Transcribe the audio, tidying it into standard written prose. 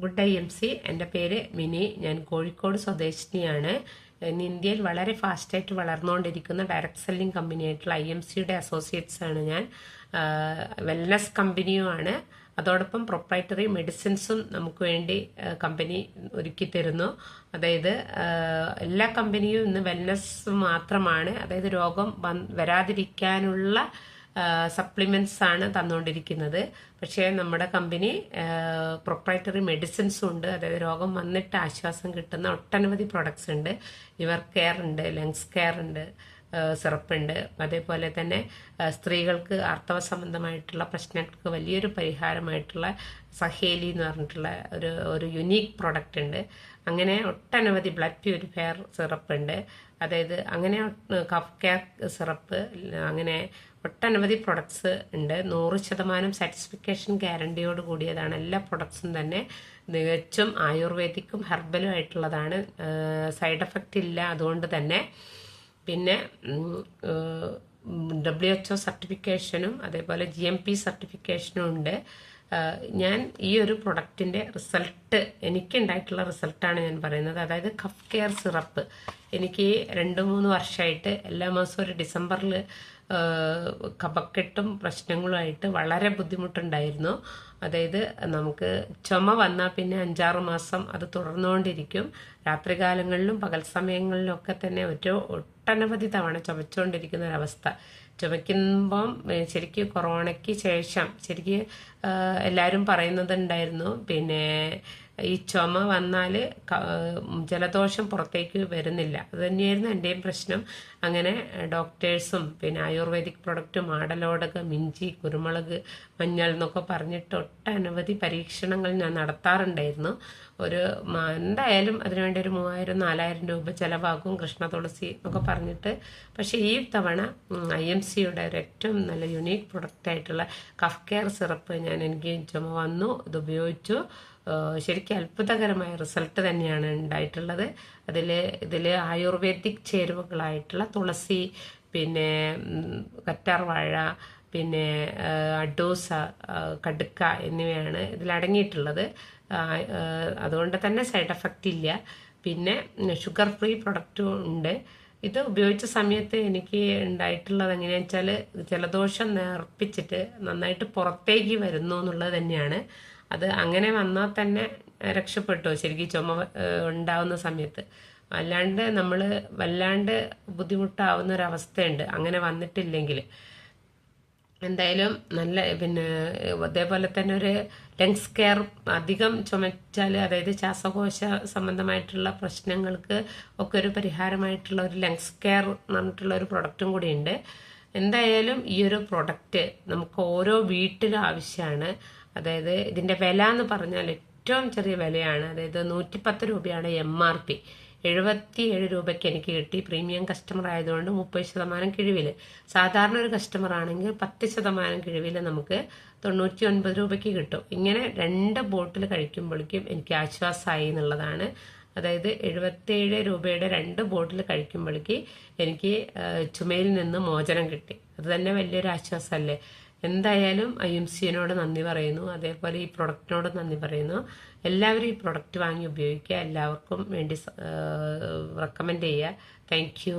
Good IMC. എൻ്റെ പേര് mini. ഞാൻ കോഴിക്കോട് സ്വദേശിനിയാണ്. ഇന്ന് ഇന്ത്യയിൽ വളരെ ഫാസ്റ്റായിട്ട് വളർന്നുകൊണ്ടിരിക്കുന്ന ഡയറക്ട് സെല്ലിംഗ് കമ്പനിയായിട്ടുള്ള IMCയുടെ അസോസിയേറ്റ്സ് ആണ് ഞാൻ. വെൽനസ് കമ്പനിയുമാണ്. അതോടൊപ്പം പ്രൊപ്രൈറ്ററി മെഡിസിൻസും നമുക്ക് വേണ്ടി കമ്പനി ഒരുക്കി തരുന്നു. അതായത് എല്ലാ കമ്പനിയും ഇന്ന് വെൽനസ് മാത്രമാണ്, അതായത് രോഗം വരാതിരിക്കാനുള്ള സപ്ലിമെന്റ്സ് ആണ് തന്നുകൊണ്ടിരിക്കുന്നത്. പക്ഷേ നമ്മുടെ കമ്പനി പ്രൊപ്രൈറ്ററി മെഡിസിൻസും ഉണ്ട്. അതായത് രോഗം വന്നിട്ട് ആശ്വാസം കിട്ടുന്ന ഒട്ടനവധി പ്രൊഡക്ട്സ് ഉണ്ട്. ലിവർ കെയർ ഉണ്ട്, ലങ്സ് കെയർ ഉണ്ട്, സിറപ്പുണ്ട്. അതേപോലെ തന്നെ സ്ത്രീകൾക്ക് ആർത്തവ സംബന്ധമായിട്ടുള്ള പ്രശ്നങ്ങൾക്ക് വലിയൊരു പരിഹാരമായിട്ടുള്ള സഹേലി എന്ന് പറഞ്ഞിട്ടുള്ള ഒരു യുണീക്ക് പ്രൊഡക്റ്റ് ഉണ്ട്. അങ്ങനെ ഒട്ടനവധി ബ്ലഡ് പ്യൂരിഫയർ സിറപ്പ് ഉണ്ട്. അതായത് അങ്ങനെ കഫ് കെയർ സിറപ്പ്, അങ്ങനെ ഒട്ടനവധി പ്രൊഡക്ട്സ് ഉണ്ട്. 100% സാറ്റിസ്ഫിക്കേഷൻ ഗ്യാരണ്ടിയോട് കൂടിയതാണ്. എല്ലാ പ്രൊഡക്ട്സും തന്നെ തികച്ചും ആയുർവേദിക്കും ഹെർബലും ആയിട്ടുള്ളതാണ്. സൈഡ് എഫക്റ്റ് ഇല്ല. അതുകൊണ്ട് തന്നെ പിന്നെ WHO സർട്ടിഫിക്കേഷനും അതേപോലെ GMP സർട്ടിഫിക്കേഷനും ഉണ്ട്. ഞാൻ ഈ ഒരു പ്രൊഡക്റ്റിൻ്റെ റിസൾട്ട്, എനിക്കുണ്ടായിട്ടുള്ള റിസൾട്ടാണ് ഞാൻ പറയുന്നത്. അതായത് കഫ് കെയർ സിറപ്പ് എനിക്ക് 2-3 വർഷമായിട്ട് എല്ലാ മാസവും ഒരു ഡിസംബറിൽ കഫക്കെട്ടും പ്രശ്നങ്ങളുമായിട്ട് വളരെ ബുദ്ധിമുട്ടുണ്ടായിരുന്നു. അതായത് നമുക്ക് ചുമ വന്നാൽ പിന്നെ 5-6 മാസം അത് തുടർന്നുകൊണ്ടിരിക്കും. രാത്രികാലങ്ങളിലും പകൽ സമയങ്ങളിലും ഒക്കെ തന്നെ ഒട്ടനവധി തവണ ചുമച്ചുകൊണ്ടിരിക്കുന്ന ഒരവസ്ഥ. ചുമയ്ക്കുമ്പം ശരിക്കും കൊറോണയ്ക്ക് ശേഷം ശരിക്കും എല്ലാവരും പറയുന്നതുണ്ടായിരുന്നു, പിന്നെ ഈ ചുമ വന്നാൽ ജലദോഷം പുറത്തേക്ക് വരുന്നില്ല. അത് തന്നെയായിരുന്നു എൻ്റെയും പ്രശ്നം. അങ്ങനെ ഡോക്ടേഴ്സും പിന്നെ ആയുർവേദിക് പ്രൊഡക്റ്റും ആടലോടകം, ഇഞ്ചി, കുരുമുളക്, മഞ്ഞൾ എന്നൊക്കെ പറഞ്ഞിട്ട് ഒട്ടനവധി പരീക്ഷണങ്ങൾ ഞാൻ നടത്താറുണ്ടായിരുന്നു. എന്തായാലും അതിനുവേണ്ടി ഒരു 3000-4000 രൂപ ചിലവാകും, കൃഷ്ണ തുളസി എന്നൊക്കെ പറഞ്ഞിട്ട്. പക്ഷേ ഈ തവണ IMCയുടെ ഒരു ഏറ്റവും നല്ല യുണീക്ക് പ്രൊഡക്റ്റ് ആയിട്ടുള്ള കഫ് കെയർ സിറപ്പ് എനിക്ക് ചുമ വന്നു, ഇത് ഉപയോഗിച്ചു. ശരിക്കും അത്ഭുതകരമായ റിസൾട്ട് തന്നെയാണ് ഉണ്ടായിട്ടുള്ളത്. ഇതിൽ ആയുർവേദിക് ചേരുവകളായിട്ടുള്ള തുളസി, പിന്നെ കറ്റാർവാഴ, പിന്നെ അഡോസ, കടുക്ക എന്നിവയാണ് ഇതിലടങ്ങിയിട്ടുള്ളത്. അതുകൊണ്ട് തന്നെ സൈഡ് എഫക്റ്റ് ഇല്ല. പിന്നെ ഷുഗർ ഫ്രീ പ്രൊഡക്റ്റും ഉണ്ട്. ഇത് ഉപയോഗിച്ച സമയത്ത് എനിക്ക് ഉണ്ടായിട്ടുള്ളത് എങ്ങനെയാണെന്ന് വെച്ചാൽ ജലദോഷം നേർപ്പിച്ചിട്ട് നന്നായിട്ട് പുറത്തേക്ക് വരുന്നു എന്നുള്ളത് തന്നെയാണ്. അത് അങ്ങനെ വന്നാൽ തന്നെ രക്ഷപ്പെട്ടു ശരിക്കും ചുമ ഉണ്ടാവുന്ന സമയത്ത്. അല്ലാണ്ട് നമ്മൾ വല്ലാണ്ട് ബുദ്ധിമുട്ടാവുന്ന ഒരവസ്ഥയുണ്ട് അങ്ങനെ വന്നിട്ടില്ലെങ്കിൽ. എന്തായാലും നല്ല പിന്നെ അതേപോലെ തന്നെ ഒരു ലങ്സ് കെയർ, അധികം ചുമച്ചാൽ അതായത് ശ്വാസകോശ സംബന്ധമായിട്ടുള്ള പ്രശ്നങ്ങൾക്ക് ഒക്കെ ഒരു പരിഹാരമായിട്ടുള്ള ഒരു ലങ്സ് കെയർ എന്ന് പറഞ്ഞിട്ടുള്ള ഒരു പ്രൊഡക്റ്റും കൂടിയുണ്ട്. എന്തായാലും ഈ ഒരു പ്രൊഡക്റ്റ് നമുക്ക് ഓരോ വീട്ടിലും ആവശ്യമാണ്. അതായത് ഇതിൻ്റെ വില എന്ന് പറഞ്ഞാൽ ഏറ്റവും ചെറിയ വിലയാണ്. അതായത് 110 രൂപയാണ് MRP. 77 രൂപയ്ക്ക് എനിക്ക് കിട്ടി. പ്രീമിയം കസ്റ്റമർ ആയതുകൊണ്ട് 30% കിഴിവിൽ. സാധാരണ ഒരു കസ്റ്റമർ ആണെങ്കിൽ 10% കിഴിവിൽ നമുക്ക് 99 രൂപയ്ക്ക് കിട്ടും. ഇങ്ങനെ 2 ബോട്ടിൽ കഴിക്കുമ്പോഴേക്കും എനിക്ക് ആശ്വാസമായി എന്നുള്ളതാണ്. അതായത് 77 രൂപയുടെ 2 ബോട്ടിൽ കഴിക്കുമ്പോഴേക്ക് എനിക്ക് ചുമയിൽ നിന്ന് മോചനം കിട്ടി. അത് തന്നെ വലിയൊരു ആശ്വാസമല്ലേ. എന്തായാലും IMCയോട് നന്ദി പറയുന്നു. അതേപോലെ ഈ പ്രൊഡക്റ്റിനോട് നന്ദി പറയുന്നു. എല്ലാവരും ഈ പ്രൊഡക്റ്റ് വാങ്ങി ഉപയോഗിക്കുക. എല്ലാവർക്കും വേണ്ടി റെക്കമെൻഡ് ചെയ്യുക. Thank you.